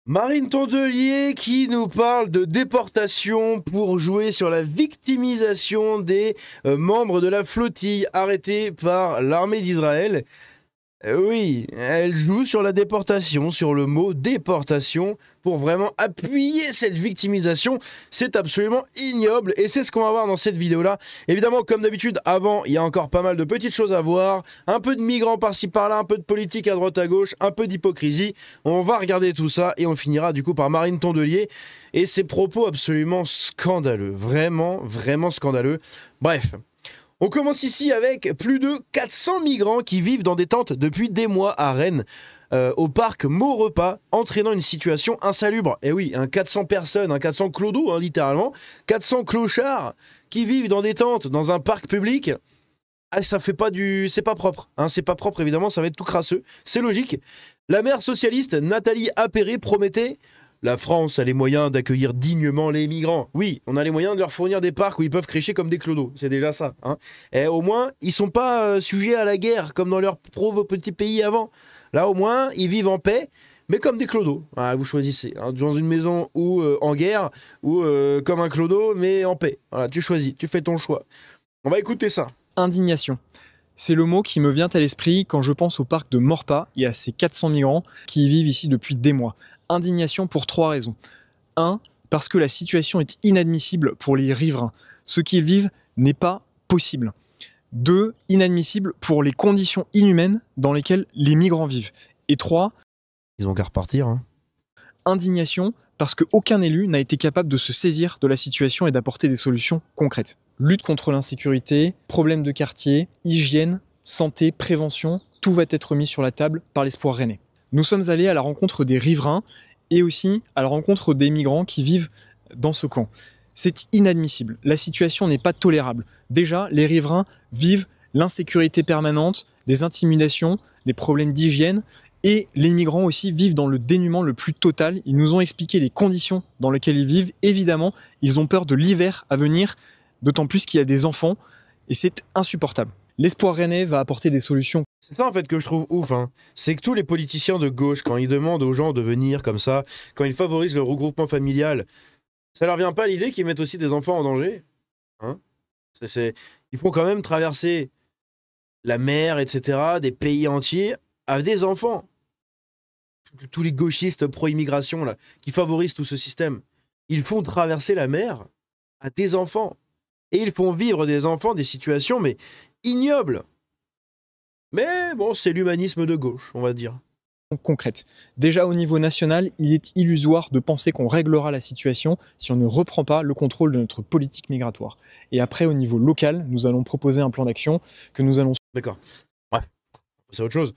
Marine Tondelier qui nous parle de déportation pour jouer sur la victimisation des membres de la flottille arrêtés par l'armée d'Israël. Oui, elle joue sur la déportation, sur le mot déportation, pour vraiment appuyer cette victimisation. C'est absolument ignoble et c'est ce qu'on va voir dans cette vidéo-là. Évidemment, comme d'habitude, avant, il y a encore pas mal de petites choses à voir. Un peu de migrants par-ci par-là, un peu de politique à droite à gauche, un peu d'hypocrisie. On va regarder tout ça et on finira du coup par Marine Tondelier et ses propos absolument scandaleux. Vraiment, vraiment scandaleux. Bref. On commence ici avec plus de 400 migrants qui vivent dans des tentes depuis des mois à Rennes, au parc Maurepas, entraînant une situation insalubre. Et oui, 400 personnes, 400 clodos, littéralement, 400 clochards qui vivent dans des tentes, dans un parc public. Ah, ça fait pas du... C'est pas propre. C'est pas propre, évidemment, ça va être tout crasseux. C'est logique. La maire socialiste, Nathalie Appéré, promettait... La France a les moyens d'accueillir dignement les migrants. Oui, on a les moyens de leur fournir des parcs où ils peuvent crécher comme des clodos. C'est déjà ça. Et au moins, ils sont pas sujets à la guerre comme dans leurs pauvres petits pays avant. Là, au moins, ils vivent en paix, mais comme des clodos. Vous choisissez. Dans une maison ou en guerre, ou comme un clodo, mais en paix. Voilà, tu choisis, tu fais ton choix. On va écouter ça. Indignation. C'est le mot qui me vient à l'esprit quand je pense au parc de Maurepas et à ces 400 migrants qui y vivent ici depuis des mois. Indignation pour 3 raisons. 1. Parce que la situation est inadmissible pour les riverains. Ce qu'ils vivent n'est pas possible. 2. Inadmissible pour les conditions inhumaines dans lesquelles les migrants vivent. Et 3. Ils ont qu'à repartir. Indignation parce qu'aucun élu n'a été capable de se saisir de la situation et d'apporter des solutions concrètes. Lutte contre l'insécurité, problèmes de quartier, hygiène, santé, prévention, tout va être mis sur la table par l'Espoir rennais. Nous sommes allés à la rencontre des riverains et aussi à la rencontre des migrants qui vivent dans ce camp. C'est inadmissible, la situation n'est pas tolérable. Déjà, les riverains vivent l'insécurité permanente, des intimidations, des problèmes d'hygiène et les migrants aussi vivent dans le dénuement le plus total. Ils nous ont expliqué les conditions dans lesquelles ils vivent. Évidemment, ils ont peur de l'hiver à venir, d'autant plus qu'il y a des enfants et c'est insupportable. L'Espoir rennais va apporter des solutions. C'est ça en fait que je trouve ouf, c'est que tous les politiciens de gauche, quand ils demandent aux gens de venir comme ça, quand ils favorisent le regroupement familial, ça leur vient pas l'idée qu'ils mettent aussi des enfants en danger Ils font quand même traverser la mer, etc., des pays entiers, avec des enfants. Tous les gauchistes pro-immigration là, qui favorisent tout ce système, ils font traverser la mer à des enfants. Et ils font vivre des enfants des situations, mais ignobles. Mais bon, c'est l'humanisme de gauche, on va dire. Concrète. Déjà au niveau national, il est illusoire de penser qu'on réglera la situation si on ne reprend pas le contrôle de notre politique migratoire. Et après, au niveau local, nous allons proposer un plan d'action que nous allons... D'accord. Bref, c'est autre chose.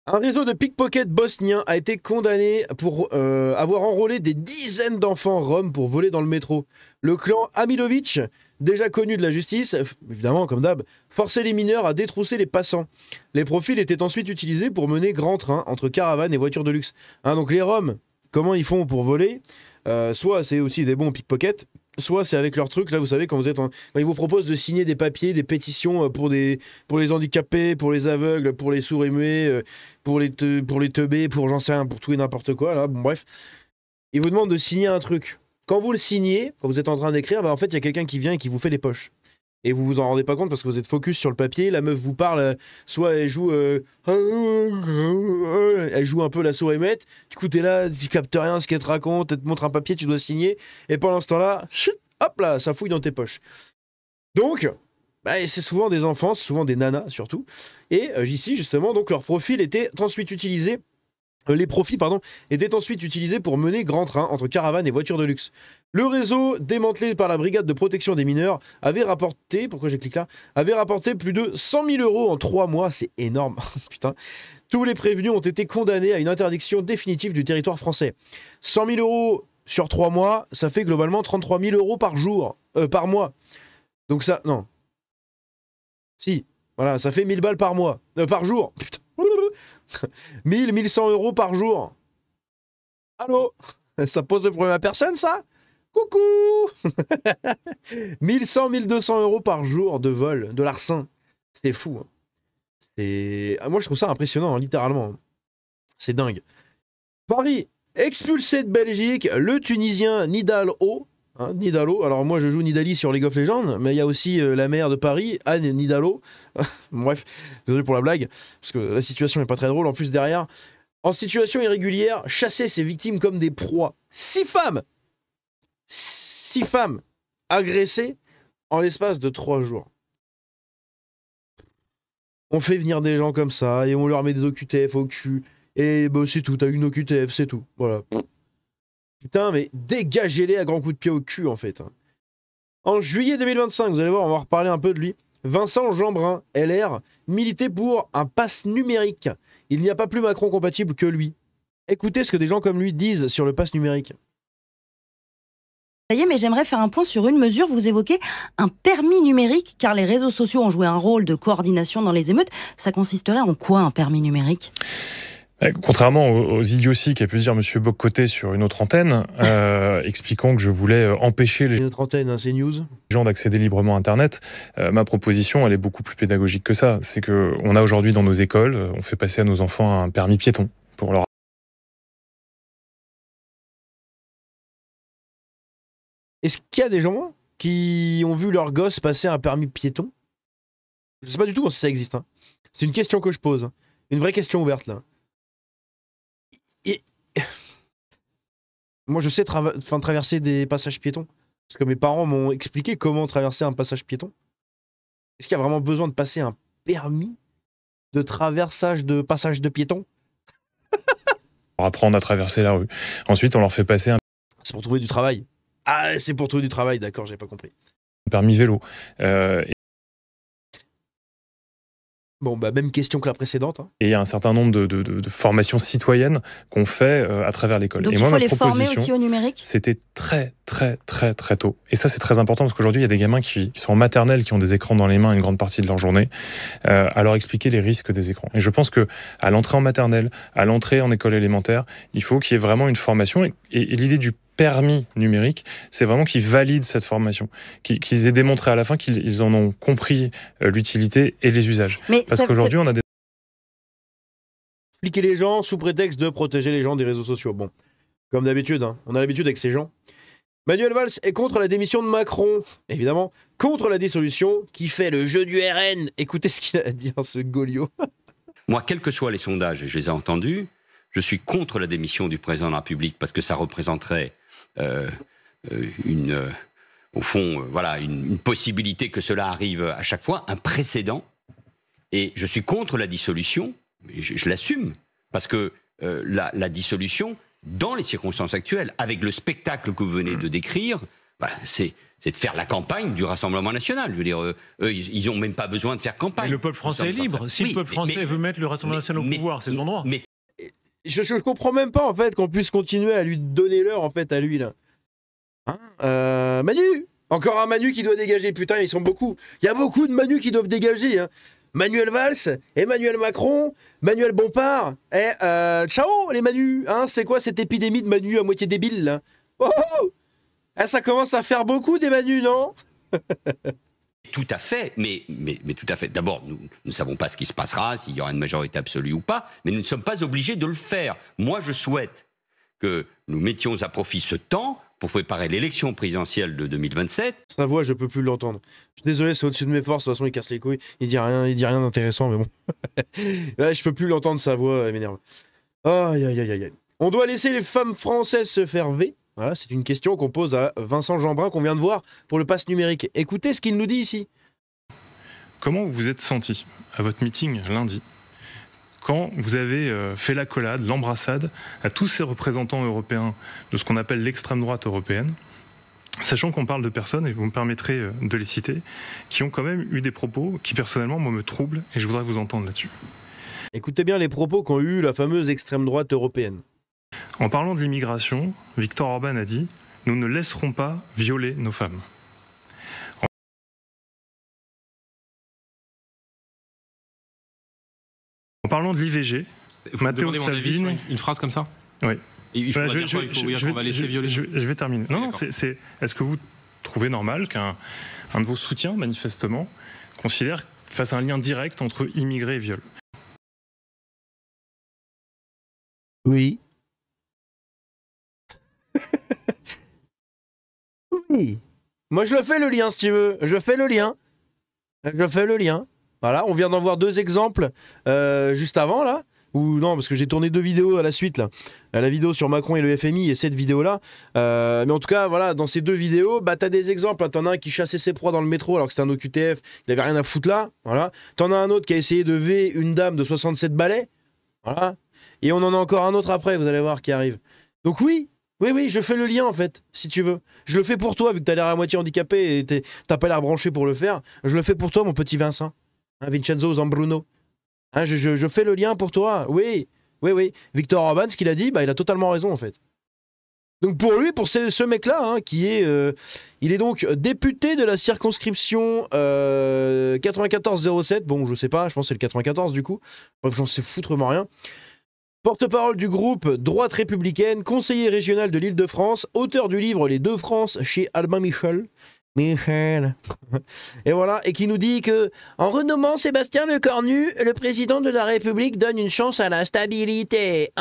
Un réseau de pickpockets bosniens a été condamné pour avoir enrôlé des dizaines d'enfants roms pour voler dans le métro. Le clan Amilovic, déjà connu de la justice, évidemment comme d'hab, forçait les mineurs à détrousser les passants. Les profils étaient ensuite utilisés pour mener grand train entre caravanes et voitures de luxe. Donc les roms, comment ils font pour voler soit c'est aussi des bons pickpockets, soit c'est avec leur truc, là vous savez, quand ils vous proposent de signer des papiers, des pétitions pour les handicapés, pour les aveugles, pour les sourds et muets, pour les teubés, pour j'en sais rien, pour tout et n'importe quoi, là, bon bref. Ils vous demandent de signer un truc. Quand vous le signez, quand vous êtes en train d'écrire, en fait il y a quelqu'un qui vient et qui vous fait les poches. Et vous vous en rendez pas compte parce que vous êtes focus sur le papier, la meuf vous parle, soit elle joue un peu la sourd et muette, du coup t'es là, tu captes rien ce qu'elle te raconte, elle te montre un papier, tu dois signer, et pendant ce temps-là, hop là, ça fouille dans tes poches. Donc, c'est souvent des enfants, c'est souvent des nanas surtout, et ici justement, donc leur profil était ensuite utilisé. Les profits, étaient ensuite utilisés pour mener grand train entre caravanes et voitures de luxe. Le réseau, démantelé par la brigade de protection des mineurs, avait rapporté, avait rapporté plus de 100 000 € en 3 mois. C'est énorme, putain. Tous les prévenus ont été condamnés à une interdiction définitive du territoire français. 100 000 € sur 3 mois, ça fait globalement 33 000 € par mois. Donc ça, non. Si, voilà, ça fait 1000 balles par mois, par jour, putain. 1100 € par jour. Allô? Ça pose de problème à personne, ça? Coucou. 1100, 1200 € par jour de vol, de larcin. C'est fou. Moi, je trouve ça impressionnant, littéralement. C'est dingue. Paris Expulsé de Belgique, le Tunisien Nidalo. Nidalo. Alors moi je joue Nidali sur League of Legends, mais il y a aussi la maire de Paris, Anne Nidalo. Bref, désolé pour la blague, parce que la situation n'est pas très drôle. En plus derrière, en situation irrégulière, chasser ses victimes comme des proies. 6 femmes agressées en l'espace de 3 jours. On fait venir des gens comme ça et on leur met des OQTF au cul. Et bah, c'est tout, t'as une OQTF, c'est tout. Voilà. Putain, mais dégagez-les à grands coups de pied au cul, en fait. En juillet 2025, vous allez voir, on va reparler un peu de lui. Vincent Jeanbrun, LR, militait pour un pass numérique. Il n'y a pas plus Macron compatible que lui. Écoutez ce que des gens comme lui disent sur le pass numérique. Mais j'aimerais faire un point sur une mesure. Vous évoquez un permis numérique, car les réseaux sociaux ont joué un rôle de coordination dans les émeutes. Ça consisterait en quoi, un permis numérique ? Contrairement aux idioties qu'a pu dire M. Bock-Côté sur une autre antenne, expliquant que je voulais empêcher les gens d'accéder librement à Internet, ma proposition, elle est beaucoup plus pédagogique que ça. C'est qu'on a aujourd'hui dans nos écoles, on fait passer à nos enfants un permis piéton pour leur... Est-ce qu'il y a des gens qui ont vu leur gosse passer un permis piéton ? Je sais pas du tout si ça existe. Hein. C'est une question que je pose. Hein. Une vraie question ouverte, là. Et... Moi, je sais traverser des passages piétons. Parce que mes parents m'ont expliqué comment traverser un passage piéton. Est-ce qu'il y a vraiment besoin de passer un permis de traversage de passage de piétons ? Pour apprendre à traverser la rue. Ensuite, on leur fait passer un... C'est pour trouver du travail. Ah, c'est pour trouver du travail, d'accord, j'avais pas compris. Permis vélo. Bon, bah, même question que la précédente. Hein. Et il y a un certain nombre de formations citoyennes qu'on fait à travers l'école. Donc et il moi, faut ma les former proposition, aussi au numérique ? c'était très tôt. Et ça, c'est très important parce qu'aujourd'hui, il y a des gamins qui sont en maternelle, qui ont des écrans dans les mains une grande partie de leur journée, à leur expliquer les risques des écrans. Et je pense que à l'entrée en maternelle, à l'entrée en école élémentaire, il faut qu'il y ait vraiment une formation. Et l'idée du permis numérique, c'est vraiment qu'ils valident cette formation, qu'ils aient démontré à la fin qu'ils en ont compris l'utilité et les usages. Mais parce qu'aujourd'hui, on a des... Fliquer les gens sous prétexte de protéger les gens des réseaux sociaux. Bon, comme d'habitude, hein, on a l'habitude avec ces gens. Manuel Valls est contre la démission de Macron, évidemment, contre la dissolution, qui fait le jeu du RN. Écoutez ce qu'il a à dire, ce Goliot. Moi, quels que soient les sondages, et je les ai entendus, je suis contre la démission du président de la République parce que ça représenterait une possibilité que cela arrive à chaque fois, un précédent. Et je suis contre la dissolution, je l'assume, parce que la dissolution, dans les circonstances actuelles, avec le spectacle que vous venez de décrire, c'est de faire la campagne du Rassemblement national. Je veux dire, eux, ils n'ont même pas besoin de faire campagne. Mais le peuple français est libre. Si le peuple français veut mettre le Rassemblement national au pouvoir, c'est son droit. Mais je comprends même pas, en fait, qu'on puisse continuer à lui donner l'heure, en fait, à lui, là. Hein, Manu! Encore un Manu qui doit dégager, putain, ils sont beaucoup. Il y a beaucoup de Manu qui doivent dégager, hein. Manuel Valls, Emmanuel Macron, Manuel Bompard, ciao les Manu, hein, c'est quoi cette épidémie de Manu à moitié débile, là? Oh, oh, ça commence à faire beaucoup des Manu, non? Tout à fait, mais tout à fait. D'abord, nous ne savons pas ce qui se passera, s'il y aura une majorité absolue ou pas, mais nous ne sommes pas obligés de le faire. Moi, je souhaite que nous mettions à profit ce temps pour préparer l'élection présidentielle de 2027. Sa voix, je peux plus l'entendre. Je suis désolé, c'est au-dessus de mes forces, de toute façon, il casse les couilles. Il dit rien d'intéressant, mais bon. Ouais, je peux plus l'entendre, sa voix, elle m'énerve. Aïe, aïe, aïe, aïe. On doit laisser les femmes françaises se faire V. Voilà, c'est une question qu'on pose à Vincent Jeanbrun, qu'on vient de voir pour le pass numérique. Écoutez ce qu'il nous dit ici. Comment vous vous êtes senti à votre meeting lundi, quand vous avez fait l'accolade, l'embrassade à tous ces représentants européens de ce qu'on appelle l'extrême droite européenne, sachant qu'on parle de personnes, et vous me permettrez de les citer, qui ont quand même eu des propos qui personnellement moi, me troublent, et je voudrais vous entendre là-dessus. Écoutez bien les propos qu'ont eu la fameuse extrême droite européenne. En parlant de l'immigration, Viktor Orban a dit « Nous ne laisserons pas violer nos femmes ». En parlant de l'IVG, Matteo Salvini... Une phrase comme ça ? Oui. Et il faut dire quoi ? Il faut dire qu'on va laisser violer. Je vais terminer. Non, est-ce que vous trouvez normal qu'un de vos soutiens, manifestement, considère, fasse un lien direct entre immigrés et viol ? Oui. Oui. Moi, je le fais le lien, si tu veux. Je fais le lien. Voilà, on vient d'en voir 2 exemples juste avant, là. Ou non, parce que j'ai tourné 2 vidéos à la suite, là. La vidéo sur Macron et le FMI et cette vidéo-là. Mais en tout cas, voilà, dans ces 2 vidéos, bah, t'as des exemples. T'en as un qui chassait ses proies dans le métro alors que c'était un OQTF. Il avait rien à foutre là. Voilà. T'en as un autre qui a essayé de V une dame de 67 balais. Voilà. Et on en a encore un autre après, vous allez voir, qui arrive. Donc oui, je fais le lien, en fait, si tu veux. Je le fais pour toi, vu que t'as l'air à moitié handicapé et t'as pas l'air branché pour le faire. Je le fais pour toi, mon petit Vincent. Hein, Vincenzo Zambruno. Hein, je fais le lien pour toi, oui. Viktor Orban, ce qu'il a dit, bah, il a totalement raison en fait. Donc pour lui, pour ce mec-là, hein, il est donc député de la circonscription 94-07, bon je sais pas, je pense que c'est le 94 du coup, bref j'en sais foutrement rien. Porte-parole du groupe Droite Républicaine, conseiller régional de l'Île-de-France, auteur du livre Les Deux France chez Albin Michel. Et voilà, et qui nous dit que en renommant Sébastien Lecornu, le président de la République donne une chance à la stabilité.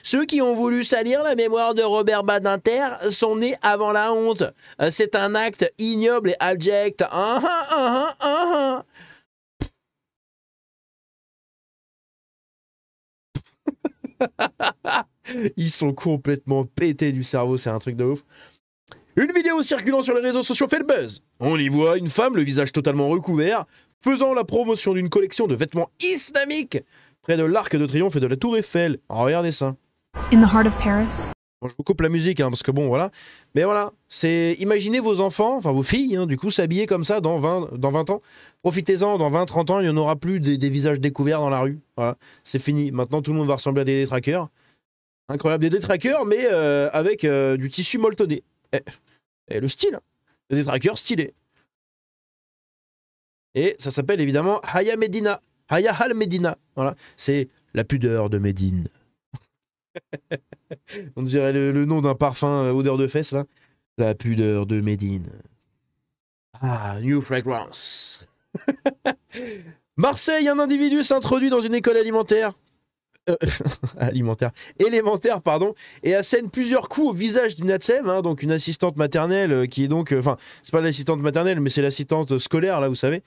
Ceux qui ont voulu salir la mémoire de Robert Badinter sont nés avant la honte. C'est un acte ignoble et abject. Ils sont complètement pétés du cerveau, c'est un truc de ouf. Une vidéo circulant sur les réseaux sociaux fait le buzz. On y voit une femme, le visage totalement recouvert, faisant la promotion d'une collection de vêtements islamiques près de l'Arc de Triomphe et de la Tour Eiffel. Oh, regardez ça. In the heart of Paris. Bon, je vous coupe la musique, hein, parce que bon, voilà. Mais voilà, imaginez vos enfants, enfin vos filles, hein, du coup, s'habiller comme ça dans 20 ans. Profitez-en, dans 20-30 ans, il n'y en aura plus des visages découverts dans la rue. Voilà, c'est fini. Maintenant, tout le monde va ressembler à des détraqueurs. Incroyable, des détraqueurs, mais avec du tissu molletonné. Et le style, le détraqueur stylé. Et ça s'appelle évidemment Haya Medina. Haya Al Medina. Voilà, c'est la pudeur de Médine. On dirait le nom d'un parfum odeur de fesses là. La pudeur de Médine. Ah, New Fragrance. Marseille, un individu s'introduit dans une école alimentaire. Élémentaire, pardon, et assène plusieurs coups au visage d'une ATSEM, hein, donc une assistante maternelle qui est donc, enfin, c'est pas l'assistante maternelle, mais c'est l'assistante scolaire, là, vous savez,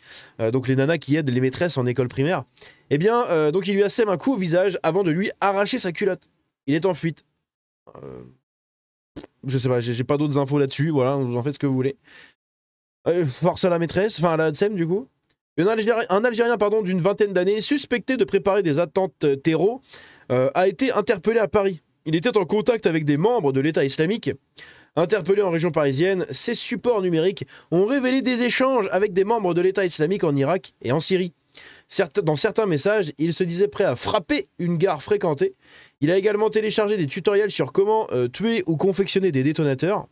donc les nanas qui aident les maîtresses en école primaire. Eh bien, donc il lui assène un coup au visage avant de lui arracher sa culotte. Il est en fuite. Je sais pas, j'ai pas d'autres infos là-dessus, voilà, vous en faites ce que vous voulez. Force à la maîtresse, enfin à la ATSEM du coup. Un Algérien d'une vingtaine d'années, suspecté de préparer des attentes terreau, a été interpellé à Paris. Il était en contact avec des membres de l'État islamique. Interpellé en région parisienne, ces supports numériques ont révélé des échanges avec des membres de l'État islamique en Irak et en Syrie. Dans certains messages, il se disait prêt à frapper une gare fréquentée. Il a également téléchargé des tutoriels sur comment tuer ou confectionner des détonateurs.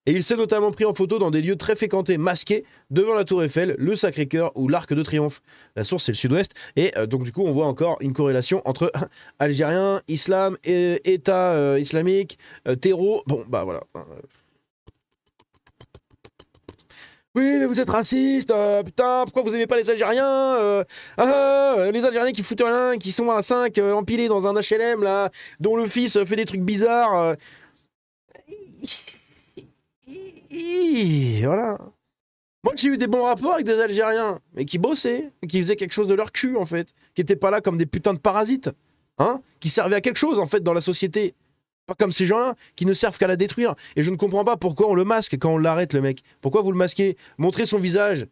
Et il s'est notamment pris en photo dans des lieux très fréquentés, masqués, devant la Tour Eiffel, le Sacré-Cœur ou l'Arc de Triomphe. La source, c'est le Sud-Ouest. Et donc, du coup, on voit encore une corrélation entre Algérien, Islam, État islamique, terreau. Bon, bah voilà. Oui, mais vous êtes raciste, putain, pourquoi vous aimez pas les Algériens les Algériens qui foutent rien, qui sont à 5 empilés dans un HLM, là, dont le fils fait des trucs bizarres. Voilà. Moi, j'ai eu des bons rapports avec des Algériens, mais qui bossaient, qui faisaient quelque chose de leur cul, en fait, qui étaient pas là comme des putains de parasites, hein, qui servaient à quelque chose, en fait, dans la société. Pas comme ces gens-là, qui ne servent qu'à la détruire. Et je ne comprends pas pourquoi on le masque quand on l'arrête, le mec. Pourquoi vous le masquez? Montrez son visage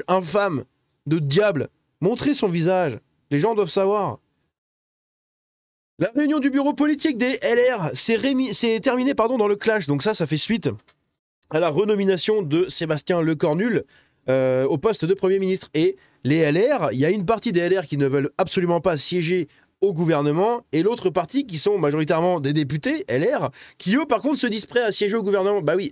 infâme, de diable. Montrez son visage. Les gens doivent savoir. La réunion du bureau politique des LR s'est terminée dans le clash. Donc ça fait suite à la renomination de Sébastien Lecornu au poste de Premier ministre. Et les LR, il y a une partie des LR qui ne veulent absolument pas siéger au gouvernement et l'autre partie qui sont majoritairement des députés LR qui eux par contre se disent prêts à siéger au gouvernement. Bah oui,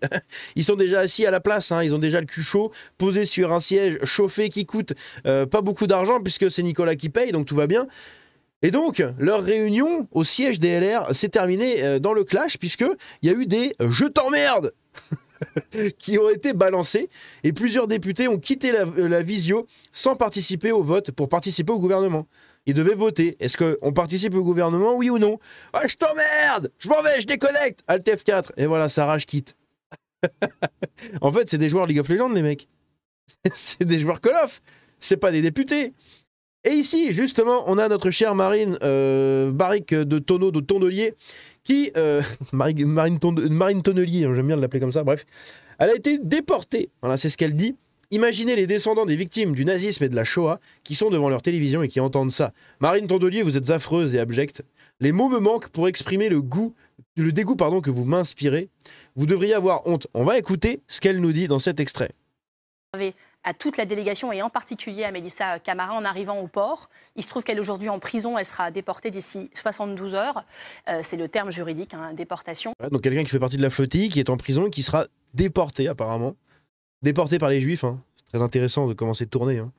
ils sont déjà assis à la place, hein, ils ont déjà le cul chaud, posé sur un siège chauffé qui coûte pas beaucoup d'argent puisque c'est Nicolas qui paye, donc tout va bien. Et donc, leur réunion au siège des LR s'est terminée dans le clash, puisqu'il y a eu des « je t'emmerde » qui ont été balancés, et plusieurs députés ont quitté la visio sans participer au vote pour participer au gouvernement. Ils devaient voter. Est-ce qu'on participe au gouvernement, oui ou non? Ah, je t'emmerde, je m'en vais, je déconnecte. Alt F4. Et voilà, ça rage quitte. En fait, c'est des joueurs League of Legends, les mecs. C'est des joueurs Call of. C'est pas des députés. Et ici, justement, on a notre chère Marine Barrique de Tonneau, de Tondelier, qui... Marine Tonnelier, j'aime bien l'appeler comme ça, bref. Elle a été déportée. Voilà, c'est ce qu'elle dit. Imaginez les descendants des victimes du nazisme et de la Shoah qui sont devant leur télévision et qui entendent ça. Marine Tondelier, vous êtes affreuse et abjecte. Les mots me manquent pour exprimer le dégoût que vous m'inspirez. Vous devriez avoir honte. On va écouter ce qu'elle nous dit dans cet extrait. À toute la délégation et en particulier à Mélissa Camara en arrivant au port. Il se trouve qu'elle est aujourd'hui en prison, elle sera déportée d'ici 72 heures. C'est le terme juridique, hein, déportation. Ouais, donc quelqu'un qui fait partie de la flottille, qui est en prison, qui sera déporté apparemment. Déporté par les Juifs. Hein. C'est très intéressant de commencer de tourner. Hein.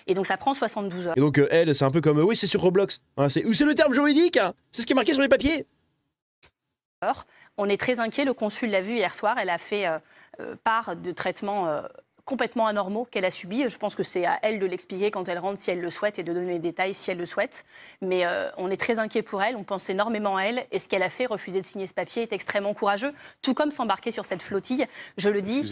Et donc ça prend 72 heures. Et donc elle, c'est un peu comme, oui c'est sur Roblox. Hein, c'est le terme juridique, hein, c'est ce qui est marqué sur les papiers. On est très inquiet, le consul l'a vu hier soir, elle a fait part de traitements complètement anormaux qu'elle a subis. Je pense que c'est à elle de l'expliquer quand elle rentre si elle le souhaite et de donner les détails si elle le souhaite. Mais on est très inquiet pour elle, on pense énormément à elle. Et ce qu'elle a fait, refuser de signer ce papier, est extrêmement courageux. Tout comme s'embarquer sur cette flottille. Je le dis,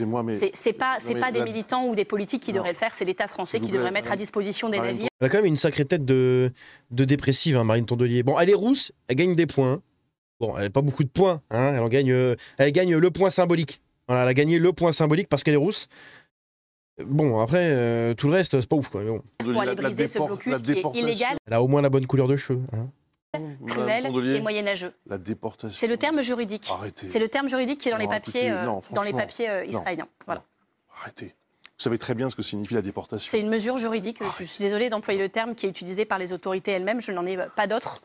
c'est pas des militants ou des politiques qui devraient le faire, c'est l'État français qui devrait mettre à disposition des navires. Elle a quand même une sacrée tête de dépressive, hein, Marine Tondelier. Bon, elle est rousse, elle gagne des points. Bon, elle n'a pas beaucoup de points, hein, elle gagne le point symbolique. Voilà, elle a gagné le point symbolique parce qu'elle est rousse. Bon, après, tout le reste, c'est pas ouf, quoi. Mais bon. Pour aller briser ce blocus qui est illégal. Elle a au moins la bonne couleur de cheveux. Hein. Cruel et moyenâgeux. La déportation. C'est le terme juridique. Arrêtez. C'est le terme juridique qui est dans les papiers, écoutez, israéliens. Voilà. Arrêtez. Vous savez très bien ce que signifie la déportation. C'est une mesure juridique. Je suis désolée d'employer le terme qui est utilisé par les autorités elles-mêmes. Je n'en ai pas d'autre.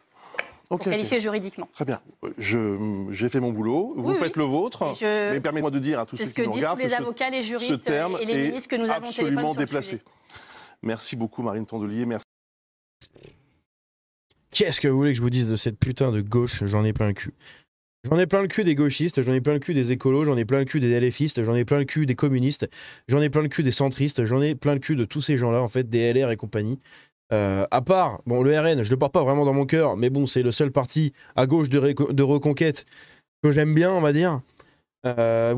Pour qualifier juridiquement. Très bien. J'ai fait mon boulot. Vous faites le vôtre. Mais permettez-moi de dire à tous ceux qui nous regardent que ce que disent tous les avocats, les juristes et les ministres que nous avons au téléphone absolument sur le déplacé. sujet. Merci beaucoup, Marine Tondelier. Merci. Qu'est-ce que vous voulez que je vous dise de cette putain de gauche? J'en ai plein le cul. J'en ai plein le cul des gauchistes, j'en ai plein le cul des écolos, j'en ai plein le cul des LFistes, j'en ai plein le cul des communistes, j'en ai plein le cul des centristes, j'en ai plein le cul de tous ces gens-là, en fait, des LR et compagnie. À part, bon, le RN, je le porte pas vraiment dans mon cœur, mais bon, c'est le seul parti à gauche de reconquête que j'aime bien, on va dire. En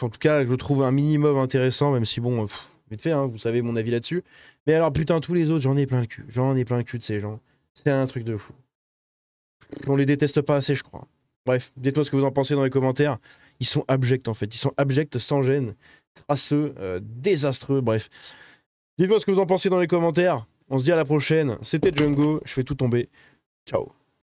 tout cas, je le trouve un minimum intéressant, même si bon, vite fait, hein, vous savez mon avis là-dessus. Mais alors, putain, tous les autres, j'en ai plein le cul. J'en ai plein le cul de ces gens. C'est un truc de fou. On les déteste pas assez, je crois. Bref, dites-moi ce que vous en pensez dans les commentaires. Ils sont abjects, en fait. Ils sont abjects, sans gêne, crasseux, désastreux, bref. Dites-moi ce que vous en pensez dans les commentaires. On se dit à la prochaine. C'était Django. Je fais tout tomber. Ciao.